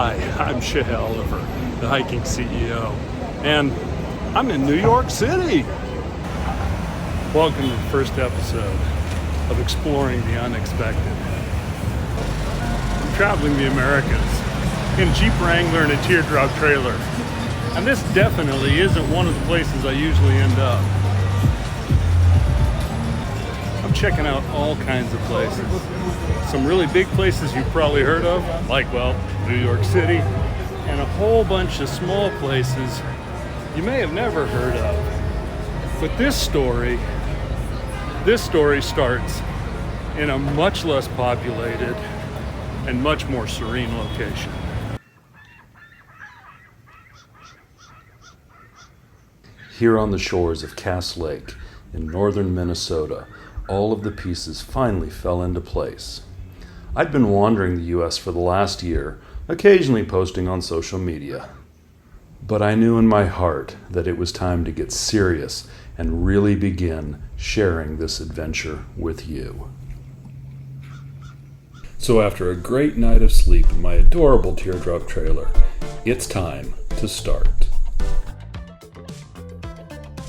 Hi, I'm Shea Oliver, the hiking CEO, and I'm in New York City. Welcome to the first episode of Exploring the Unexpected. I'm traveling the Americas in a Jeep Wrangler and a Teardrop trailer, and this definitely isn't one of the places I usually end up. I'm checking out all kinds of places. Some really big places you've probably heard of, like, well, New York City, and a whole bunch of small places you may have never heard of. But this story starts in a much less populated and much more serene location. Here on the shores of Cass Lake in northern Minnesota, all of the pieces finally fell into place. I'd been wandering the U.S. for the last year, occasionally posting on social media. But I knew in my heart that it was time to get serious and really begin sharing this adventure with you. So after a great night of sleep in my adorable Teardrop trailer, it's time to start.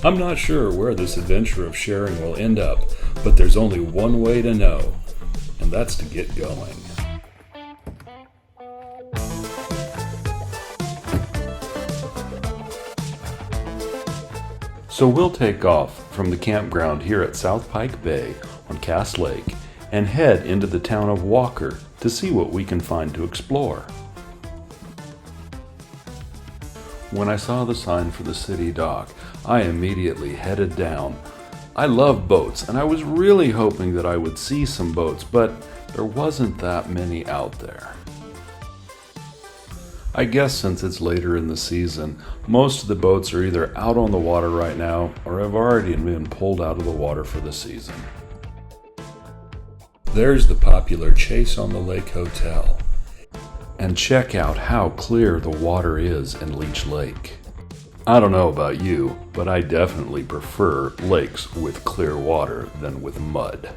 I'm not sure where this adventure of sharing will end up, but there's only one way to know, and that's to get going. So we'll take off from the campground here at South Pike Bay on Cass Lake and head into the town of Walker to see what we can find to explore. When I saw the sign for the city dock, I immediately headed down. I love boats, and I was really hoping that I would see some boats, but there wasn't that many out there. I guess since it's later in the season, most of the boats are either out on the water right now or have already been pulled out of the water for the season. There's the popular Chase on the Lake Hotel. And check out how clear the water is in Leech Lake. I don't know about you, but I definitely prefer lakes with clear water than with mud.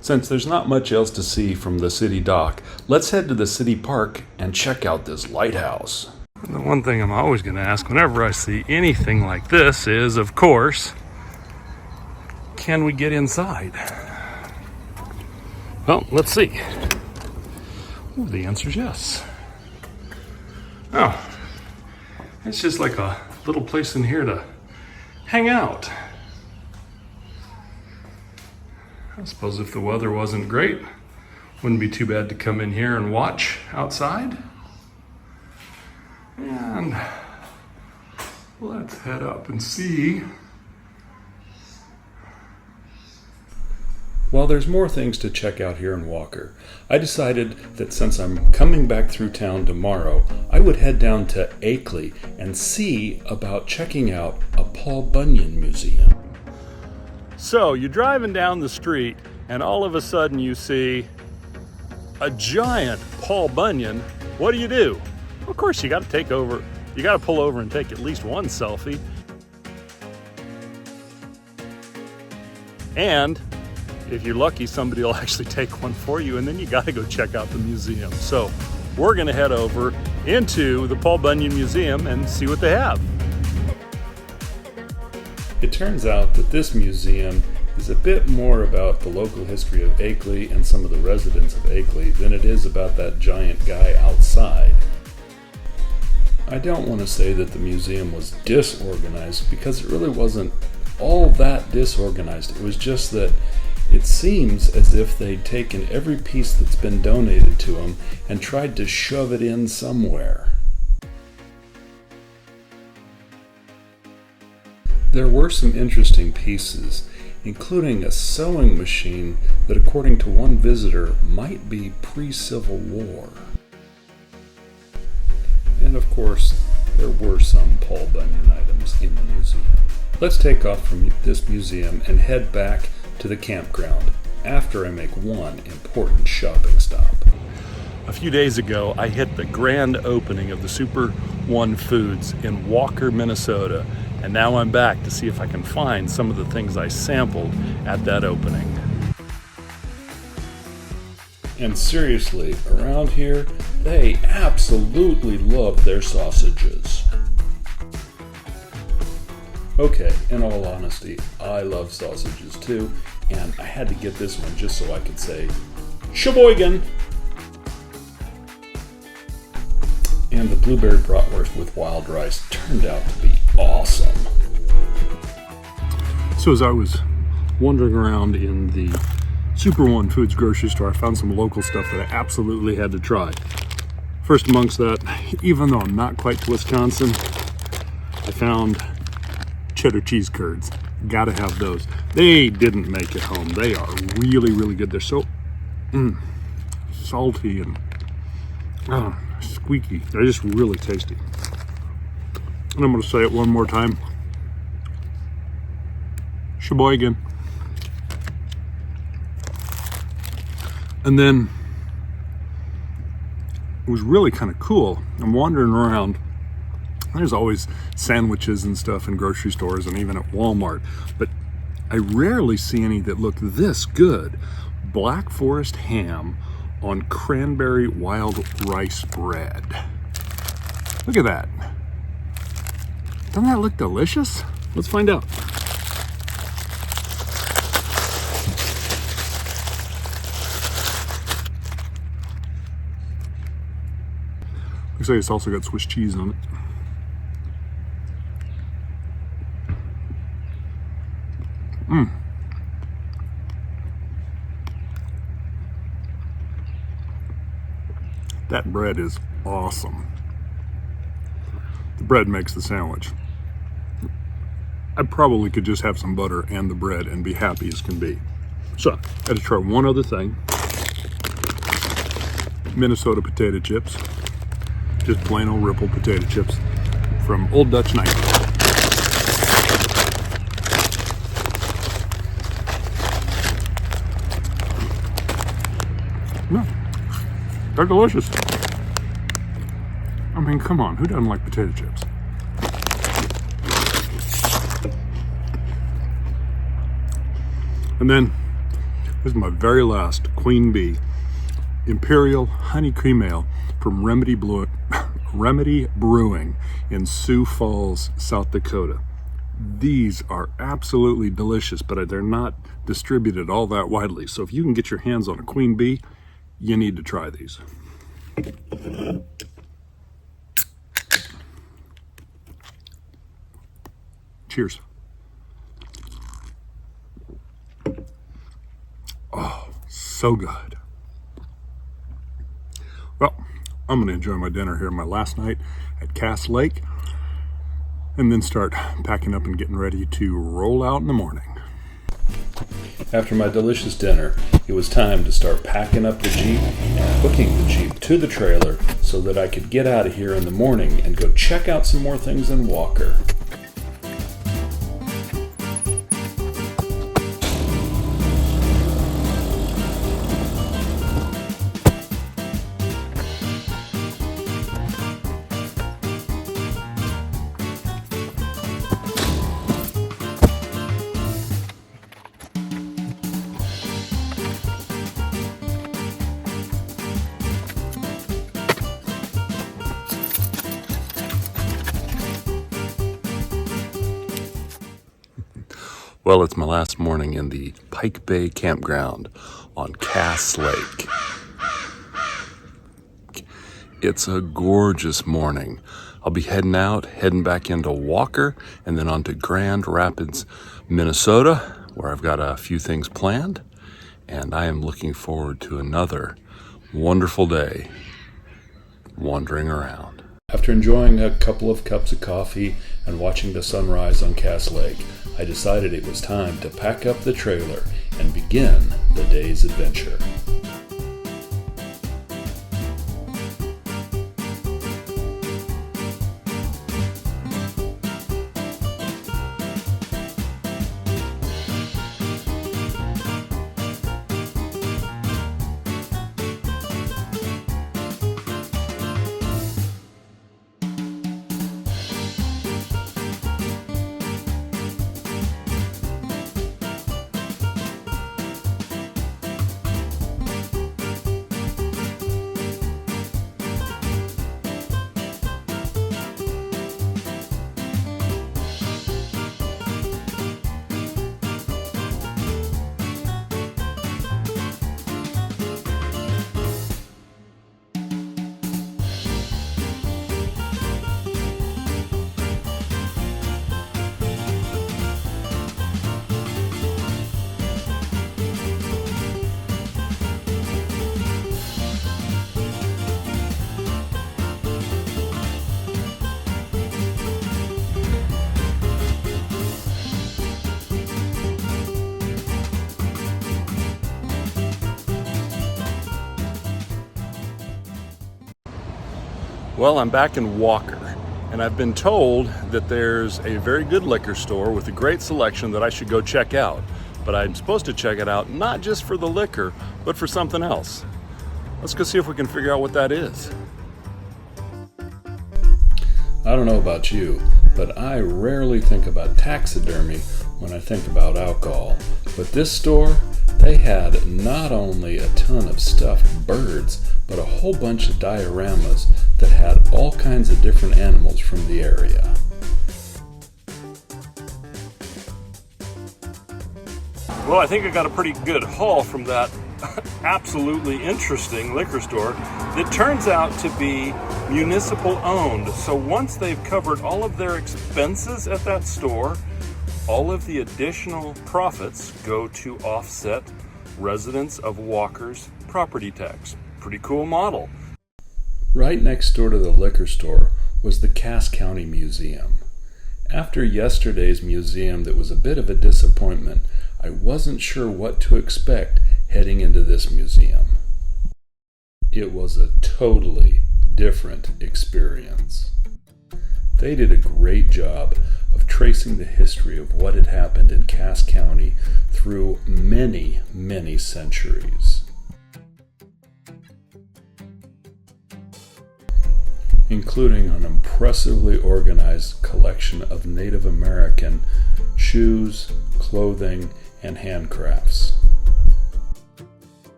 Since there's not much else to see from the city dock, let's head to the city park and check out this lighthouse. The one thing I'm always going to ask whenever I see anything like this is, of course, can we get inside? Well, let's see. Ooh, the answer is yes. Oh, it's just like a little place in here to hang out. I suppose if the weather wasn't great, wouldn't be too bad to come in here and watch outside. And let's head up and see. While there's more things to check out here in Walker, I decided that since I'm coming back through town tomorrow, I would head down to Akeley and see about checking out a Paul Bunyan museum. So you're driving down the street and all of a sudden you see a giant Paul Bunyan. What do? Of course, you got to pull over and take at least one selfie. And if you're lucky, somebody will actually take one for you, and then you got to go check out the museum. So we're going to head over into the Paul Bunyan Museum and see what they have. It turns out that this museum is a bit more about the local history of Akeley and some of the residents of Akeley than it is about that giant guy outside. I don't want to say that the museum was disorganized, because it really wasn't all that disorganized. It was just that it seems as if they'd taken every piece that's been donated to them and tried to shove it in somewhere. There were some interesting pieces, including a sewing machine that, according to one visitor, might be pre-Civil War. And of course, there were some Paul Bunyan items in the museum. Let's take off from this museum and head back to the campground after I make one important shopping stop. A few days ago, I hit the grand opening of the Super One Foods in Walker, Minnesota, and now I'm back to see if I can find some of the things I sampled at that opening. And seriously, around here, They absolutely love their sausages. Okay, in all honesty, I love sausages too, and I had to get this one just so I could say, Sheboygan! And the blueberry bratwurst with wild rice turned out to be awesome. So as I was wandering around in the Super One Foods grocery store, I found some local stuff that I absolutely had to try. First amongst that, even though I'm not quite to Wisconsin, I found cheddar cheese curds. Gotta have those. They didn't make it home. They are really, really good. They're so salty and squeaky. They're just really tasty. And I'm gonna say it one more time. Sheboygan. And then it was really kind of cool. I'm wandering around. There's always sandwiches and stuff in grocery stores and even at Walmart, but I rarely see any that look this good. Black Forest ham on cranberry wild rice bread. Look at that. Doesn't that look delicious? Let's find out. Looks like it's also got Swiss cheese on it. That bread is awesome. The bread makes the sandwich. I probably could just have some butter and the bread and be happy as can be. So, I had to try one other thing. Minnesota potato chips. Just plain old Ripple potato chips from Old Dutch Night. No, they're delicious. I mean, come on, who doesn't like potato chips? And then, this is my very last Queen Bee Imperial Honey Cream Ale from Remedy Brewing in Sioux Falls, South Dakota. These are absolutely delicious, but they're not distributed all that widely. So if you can get your hands on a Queen Bee, you need to try these. Cheers. Oh, so good. Well, I'm going to enjoy my dinner here, my last night at Cass Lake, and then start packing up and getting ready to roll out in the morning. After my delicious dinner, it was time to start packing up the Jeep and hooking the Jeep to the trailer so that I could get out of here in the morning and go check out some more things in Walker. Well, it's my last morning in the Pike Bay Campground on Cass Lake. It's a gorgeous morning. I'll be heading back into Walker, and then on to Grand Rapids, Minnesota, where I've got a few things planned. And I am looking forward to another wonderful day wandering around. After enjoying a couple of cups of coffee and watching the sunrise on Cass Lake, I decided it was time to pack up the trailer and begin the day's adventure. Well, I'm back in Walker, and I've been told that there's a very good liquor store with a great selection that I should go check out. But I'm supposed to check it out not just for the liquor, but for something else. Let's go see if we can figure out what that is. I don't know about you, but I rarely think about taxidermy when I think about alcohol. But this store, they had not only a ton of stuffed birds, but a whole bunch of dioramas that had all kinds of different animals from the area. Well, I think I got a pretty good haul from that absolutely interesting liquor store that turns out to be municipal owned. So once they've covered all of their expenses at that store, all of the additional profits go to offset residents of Walker's property tax. Pretty cool model. Right next door to the liquor store was the Cass County Museum. After yesterday's museum that was a bit of a disappointment, I wasn't sure what to expect heading into this museum. It was a totally different experience. They did a great job of tracing the history of what had happened in Cass County through many, many centuries, including an impressively organized collection of Native American shoes, clothing, and handcrafts.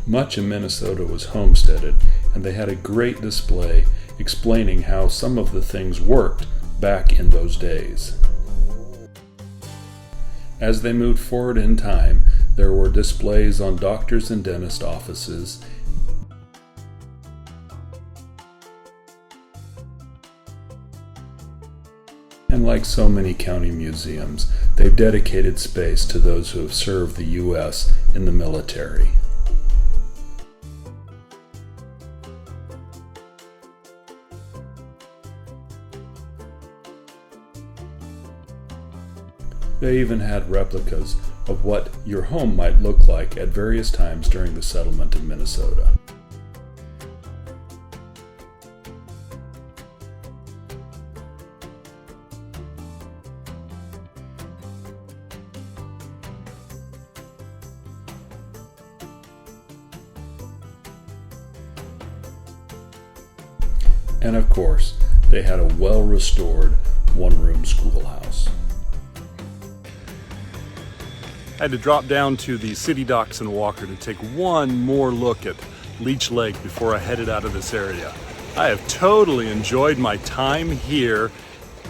Much of Minnesota was homesteaded, and they had a great display explaining how some of the things worked back in those days. As they moved forward in time, there were displays on doctors' and dentist offices, and like so many county museums, they've dedicated space to those who have served the U.S. in the military. They even had replicas of what your home might look like at various times during the settlement of Minnesota. And of course, they had a well-restored one-room schoolhouse. I had to drop down to the city docks in Walker to take one more look at Leech Lake before I headed out of this area. I have totally enjoyed my time here,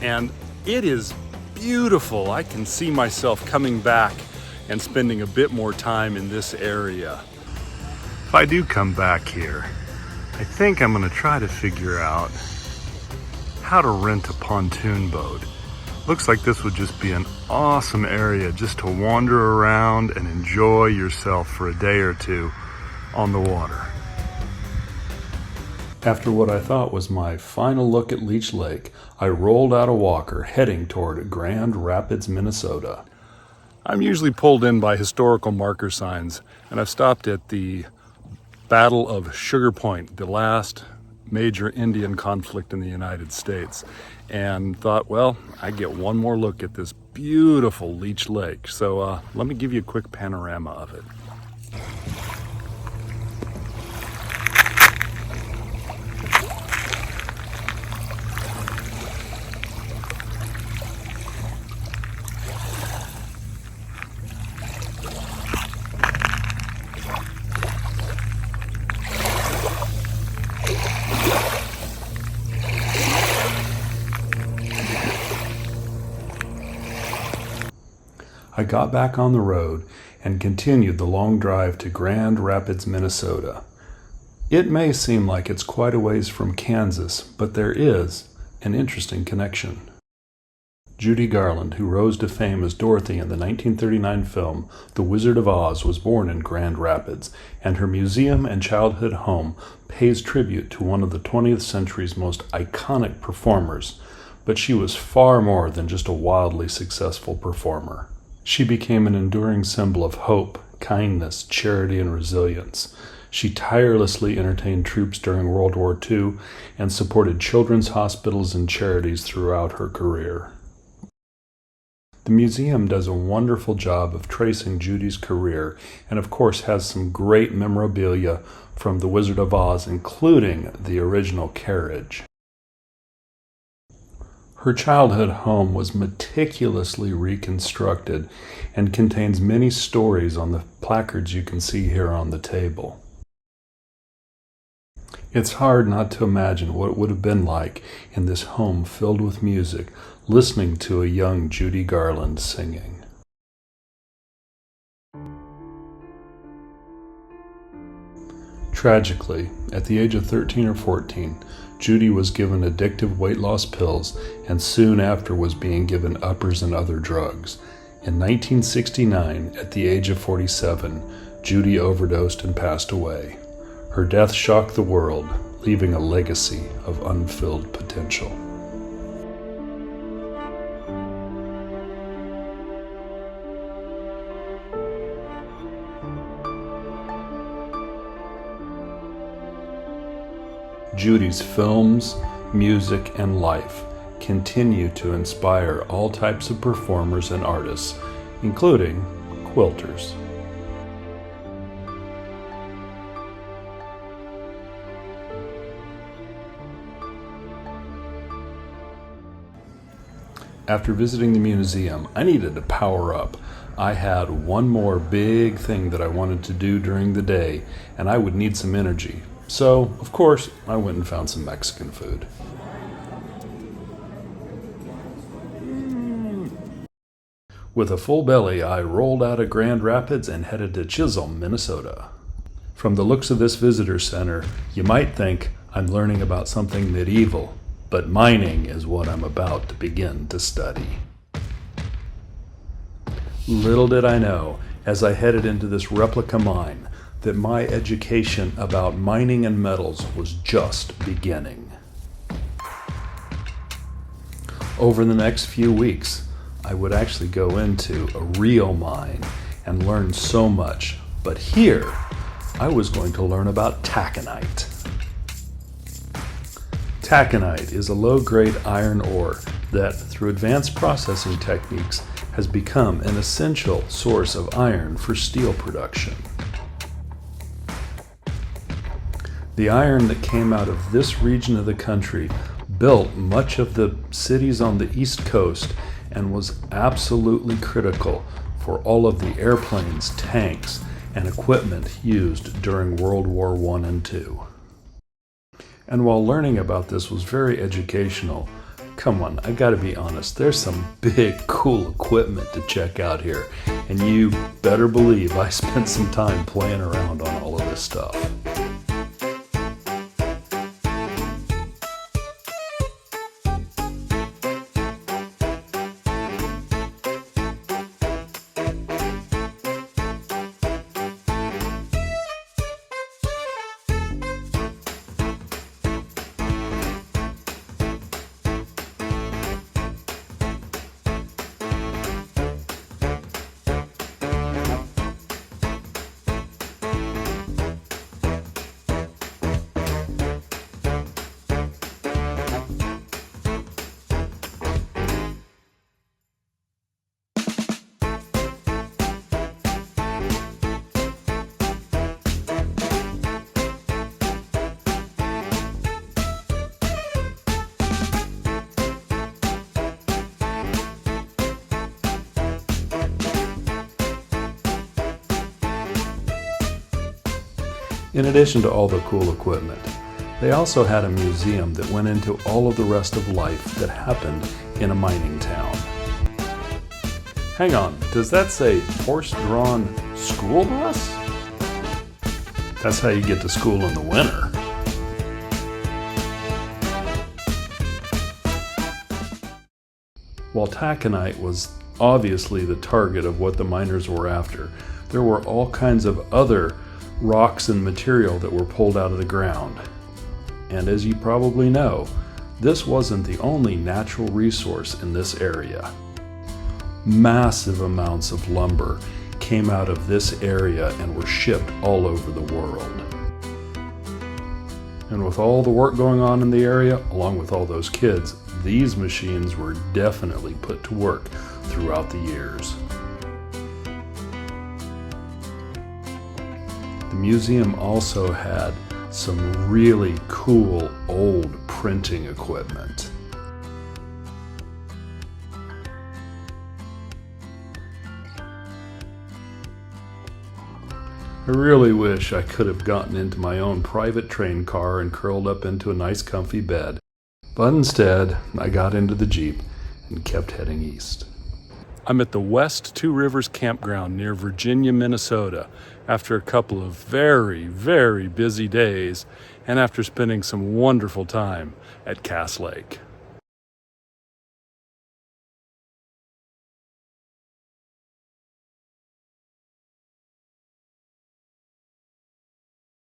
and it is beautiful. I can see myself coming back and spending a bit more time in this area. If I do come back here, I think I'm going to try to figure out how to rent a pontoon boat. Looks like this would just be an awesome area just to wander around and enjoy yourself for a day or two on the water. After what I thought was my final look at Leech Lake, I rolled out of Walker heading toward Grand Rapids, Minnesota. I'm usually pulled in by historical marker signs, and I've stopped at the Battle of Sugar Point, the last major Indian conflict in the United States, and thought, well, I get one more look at this beautiful Leech Lake. So let me give you a quick panorama of it. I got back on the road and continued the long drive to Grand Rapids, Minnesota. It may seem like it's quite a ways from Kansas, but there is an interesting connection. Judy Garland, who rose to fame as Dorothy in the 1939 film The Wizard of Oz, was born in Grand Rapids, and her museum and childhood home pays tribute to one of the 20th century's most iconic performers, but she was far more than just a wildly successful performer. She became an enduring symbol of hope, kindness, charity, and resilience. She tirelessly entertained troops during World War II and supported children's hospitals and charities throughout her career. The museum does a wonderful job of tracing Judy's career and of course has some great memorabilia from The Wizard of Oz, including the original carriage. Her childhood home was meticulously reconstructed and contains many stories on the placards you can see here on the table. It's hard not to imagine what it would have been like in this home filled with music, listening to a young Judy Garland singing. Tragically, at the age of 13 or 14, Judy was given addictive weight loss pills and soon after was being given uppers and other drugs. In 1969, at the age of 47, Judy overdosed and passed away. Her death shocked the world, leaving a legacy of unfilled potential. Judy's films, music, and life continue to inspire all types of performers and artists, including quilters. After visiting the museum, I needed to power up. I had one more big thing that I wanted to do during the day, and I would need some energy. So, of course, I went and found some Mexican food. With a full belly, I rolled out of Grand Rapids and headed to Chisholm, Minnesota. From the looks of this visitor center, you might think I'm learning about something medieval, but mining is what I'm about to begin to study. Little did I know, as I headed into this replica mine, that my education about mining and metals was just beginning. Over the next few weeks, I would actually go into a real mine and learn so much, but here I was going to learn about taconite. Taconite is a low-grade iron ore that, through advanced processing techniques, has become an essential source of iron for steel production. The iron that came out of this region of the country built much of the cities on the East Coast and was absolutely critical for all of the airplanes, tanks, and equipment used during World War I and II. And while learning about this was very educational, come on, I gotta be honest, there's some big, cool equipment to check out here, and you better believe I spent some time playing around on all of this stuff. In addition to all the cool equipment, they also had a museum that went into all of the rest of life that happened in a mining town. Hang on, does that say horse-drawn school bus? That's how you get to school in the winter. While taconite was obviously the target of what the miners were after, there were all kinds of other rocks and material that were pulled out of the ground. And as you probably know, this wasn't the only natural resource in this area. Massive amounts of lumber came out of this area and were shipped all over the world. And with all the work going on in the area, along with all those kids, these machines were definitely put to work throughout the years. The museum also had some really cool old printing equipment. I really wish I could have gotten into my own private train car and curled up into a nice comfy bed, but instead I got into the Jeep and kept heading east. I'm at the West Two Rivers Campground near Virginia, Minnesota, after a couple of very, very busy days and after spending some wonderful time at Cass Lake.